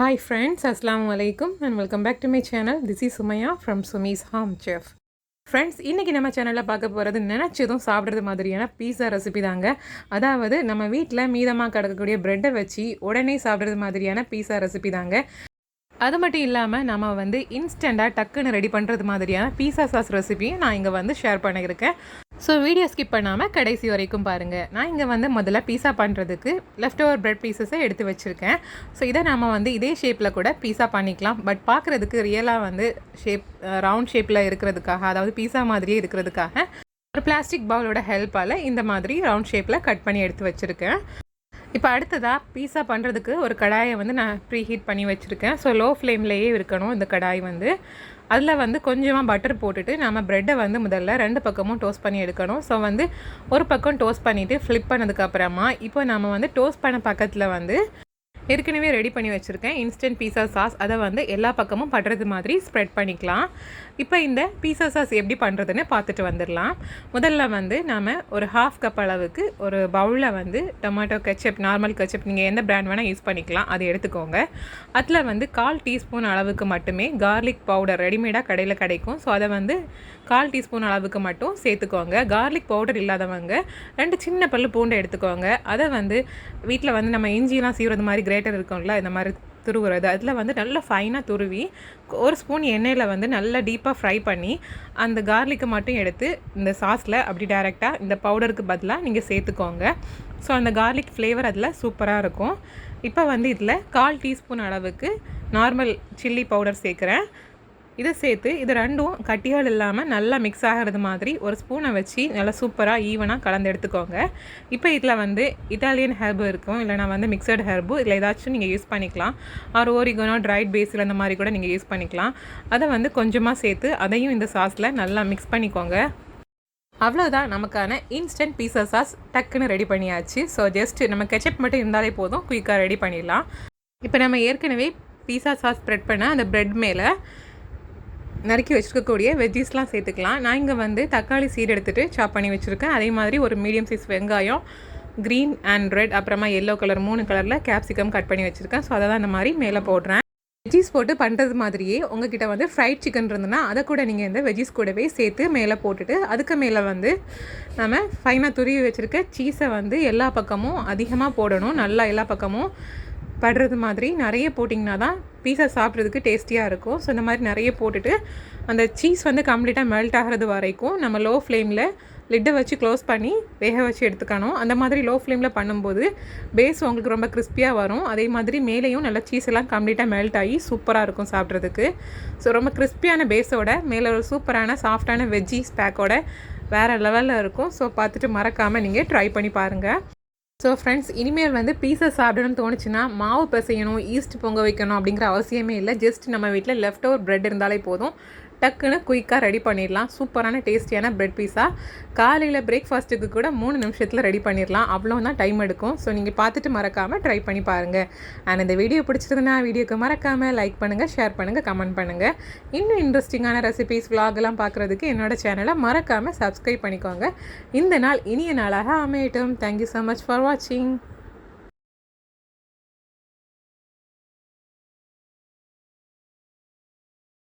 Hi friends, Assalamu alaikum and welcome back to my channel. This is Sumaya from Sumi's Home Chef. Friends, இன்றைக்கி நம்ம சேனலில் பார்க்க போகிறது நினச்சதும் சாப்பிட்றது மாதிரியான பீஸா ரெசிபி தாங்க. அதாவது நம்ம வீட்டில் மீதமாக கிடக்கக்கூடிய ப்ரெட்டை வச்சு உடனே சாப்பிட்றது மாதிரியான பீஸா ரெசிபி தாங்க. அது மட்டும் இல்லாமல் நம்ம இன்ஸ்டண்ட்டாக டக்குன்னு ரெடி பண்ணுறது மாதிரியான பீஸா சாஸ் ரெசிபியும் நான் இங்கே ஷேர் பண்ணியிருக்கேன். ஸோ வீடியோ ஸ்கிப் பண்ணாமல் கடைசி வரைக்கும் பாருங்கள். நான் இங்கே முதல்ல பீஸா பண்ணுறதுக்கு லெஃப்ட் ஓவர் ப்ரெட் பீசஸை எடுத்து வச்சுருக்கேன். ஸோ இதை நம்ம இதே ஷேப்பில் கூட பீஸா பண்ணிக்கலாம். பட் பார்க்குறதுக்கு ரியலாக ஷேப் ரவுண்ட் ஷேப்பில் இருக்கிறதுக்காக, அதாவது பீஸா மாதிரியே இருக்கிறதுக்காக ஒரு பிளாஸ்டிக் பவுலோட ஹெல்ப்பால் இந்த மாதிரி ரவுண்ட் ஷேப்பில் கட் பண்ணி எடுத்து வச்சுருக்கேன். இப்போ அடுத்ததாக பீஸா பண்ணுறதுக்கு ஒரு கடாயை நான் ப்ரீ ஹீட் பண்ணி வச்சுருக்கேன். ஸோ லோ ஃப்ளேம்லேயே இருக்கணும் இந்த கடாய். அதில் கொஞ்சமாக பட்டர் போட்டுட்டு நம்ம ப்ரெட்டை முதல்ல 2 பக்கமும் டோஸ்ட் பண்ணி எடுக்கணும். ஸோ ஒரு பக்கம் டோஸ்ட் பண்ணிவிட்டு ஃப்ளிப் பண்ணதுக்கப்புறமா இப்போ நம்ம டோஸ்ட் பண்ண பக்கத்தில் ஏற்கனவே ரெடி பண்ணி வச்சுருக்கேன் இன்ஸ்டன்ட் பீஸா சாஸ். அதை எல்லா பக்கமும் படுறது மாதிரி ஸ்ப்ரெட் பண்ணிக்கலாம். இப்போ இந்த பீஸா சாஸ் எப்படி பண்ணுறதுன்னு பார்த்துட்டு வந்துடலாம். முதல்ல நாம் ஒரு 1/2 கப் அளவுக்கு ஒரு பவுலில் டொமேட்டோ கெச்சப், நார்மல் கெச்சப், நீங்கள் எந்த பிராண்ட் வேணால் யூஸ் பண்ணிக்கலாம், அதை எடுத்துக்கோங்க. அதில் 1/4 டீஸ்பூன் அளவுக்கு மட்டுமே கார்லிக் பவுடர் ரெடிமேடாக கடையில் கிடைக்கும். ஸோ அதை 1/4 டீஸ்பூன் அளவுக்கு மட்டும் சேர்த்துக்கோங்க. கார்லிக் பவுடர் இல்லாதவங்க 2 சின்ன பல்லு பூண்டை எடுத்துக்கோங்க. அதை வீட்டில் நம்ம இஞ்சிலாம் சீவுறது மாதிரி கிரேட்டர் இருக்கும்ல, இந்த மாதிரி துருவுறது, அதில் நல்லா ஃபைனாக துருவி ஒரு ஸ்பூன் எண்ணெயில் நல்லா டீப்பாக ஃப்ரை பண்ணி அந்த கார்லிக்கை மட்டும் எடுத்து இந்த சாஸில் அப்படி டைரெக்டாக இந்த பவுடருக்கு பதிலாக நீங்கள் சேர்த்துக்கோங்க. ஸோ அந்த கார்லிக் ஃப்ளேவர் அதில் சூப்பராக இருக்கும். இப்போ இதில் 1/4 டீஸ்பூன் அளவுக்கு நார்மல் சில்லி பவுடர் சேர்க்குறேன். இதை சேர்த்து இது ரெண்டும் கட்டிகள் இல்லாமல் நல்லா மிக்ஸ் ஆகிறது மாதிரி ஒரு ஸ்பூனை வச்சு நல்லா சூப்பராக ஈவனாக கலந்து எடுத்துக்கோங்க. இப்போ இதில் இட்டாலியன் ஹெர்பு இருக்கும், இல்லைனா மிக்சட் ஹெர்பு, இதில் ஏதாச்சும் நீங்கள் யூஸ் பண்ணிக்கலாம். ஆர் ஓரிகனோ, ட்ரைட் பேஸில் அந்த மாதிரி கூட நீங்கள் யூஸ் பண்ணிக்கலாம். அதை கொஞ்சமாக சேர்த்து அதையும் இந்த சாஸில் நல்லா மிக்ஸ் பண்ணிக்கோங்க. அவ்வளோதான், நமக்கான இன்ஸ்டன்ட் பீஸா சாஸ் டக்குன்னு ரெடி பண்ணியாச்சு. ஸோ ஜஸ்ட் நம்ம கெச்சப் மட்டும் இருந்தாலே போதும், குயிக்காக ரெடி பண்ணிடலாம். இப்போ நம்ம ஏற்கனவே பீஸா சாஸ் ஸ்ப்ரெட் பண்ண அந்த ப்ரெட் மேலே நறுக்கி வச்சுருக்கக்கூடிய வெஜ்ஜீஸ்லாம் சேர்த்துக்கலாம். நான் இங்கே தக்காளி சீடு எடுத்துகிட்டு சாப் பண்ணி வச்சுருக்கேன். அதே மாதிரி ஒரு மீடியம் சைஸ் வெங்காயம், க்ரீன் அண்ட் ரெட், அப்புறமா எல்லோ கலர் 3 கலரில் கேப்சிகம் கட் பண்ணி வச்சுருக்கேன். ஸோ அதை தான் இந்த மாதிரி மேலே போடுறேன். வெஜ்ஜீஸ் போட்டு பண்ணுறது மாதிரியே உங்ககிட்ட ஃப்ரைட் சிக்கன் இருந்ததுன்னா அதை கூட நீங்கள் இந்த வெஜ்ஜீஸ் கூடவே சேர்த்து மேலே போட்டுட்டு அதுக்கு மேலே நம்ம ஃபைனாக துருவி வச்சுருக்க சீஸை எல்லா பக்கமும் அதிகமாக போடணும். நல்லா எல்லா பக்கமும் படுறது மாதிரி நிறைய போட்டிங்கன்னா தான் பீஸா சாப்பிட்றதுக்கு டேஸ்டியாக இருக்கும். ஸோ இந்த மாதிரி நிறைய போட்டுட்டு அந்த சீஸ் கம்ப்ளீட்டாக மெல்ட் ஆகிறது வரைக்கும் நம்ம லோ ஃப்ளேமில் லிட்டை வச்சு க்ளோஸ் பண்ணி வேக வச்சு எடுத்துக்கணும். அந்த மாதிரி லோ ஃப்ளேமில் பண்ணும்போது பேஸ் உங்களுக்கு ரொம்ப கிறிஸ்பியாக வரும். அதே மாதிரி மேலேயும் நல்லா சீஸ் எல்லாம் கம்ப்ளீட்டாக மெல்ட் ஆகி சூப்பராக இருக்கும் சாப்பிட்றதுக்கு. ஸோ ரொம்ப கிறிஸ்பியான பேஸோட மேலே ஒரு சூப்பரான சாஃப்டான வெஜ்ஜீஸ் பேக்கோட வேறு லெவலில் இருக்கும். ஸோ பார்த்துட்டு மறக்காமல் நீங்கள் ட்ரை பண்ணி பாருங்கள். ஸோ ஃப்ரெண்ட்ஸ், இனிமேல் பீஸா சாப்பிடணும்னு தோணுச்சுன்னா மாவு பிசையணும், ஈஸ்ட் பொங்க வைக்கணும் அப்படிங்கிற அவசியமே இல்லை. ஜஸ்ட் நம்ம வீட்டில் லெஃப்ட் ஓவர் ப்ரெட் இருந்தாலே போதும், டக்குன்னு குயிக்காக ரெடி பண்ணிடலாம். சூப்பரான டேஸ்டியான ப்ரெட் பீஸா காலையில் பிரேக்ஃபாஸ்ட்டுக்கு கூட 3 நிமிஷத்தில் ரெடி பண்ணிடலாம். அவ்வளோ தான் டைம் எடுக்கும். ஸோ நீங்கள் பார்த்துட்டு மறக்காமல் ட்ரை பண்ணி பாருங்கள். அண்ட் இந்த வீடியோ பிடிச்சிருந்தனா வீடியோக்கு மறக்காமல் லைக் பண்ணுங்கள், ஷேர் பண்ணுங்கள், கமெண்ட் பண்ணுங்கள். இன்னும் இன்ட்ரெஸ்டிங்கான ரெசிபீஸ், விலாகெல்லாம் பார்க்குறதுக்கு என்னோடய சேனலை மறக்காமல் சப்ஸ்கிரைப் பண்ணிக்கோங்க. இந்த நாள் இனிய நாளாக அமையட்டும். தேங்க்யூ ஸோ மச் ஃபார் வாட்சிங்.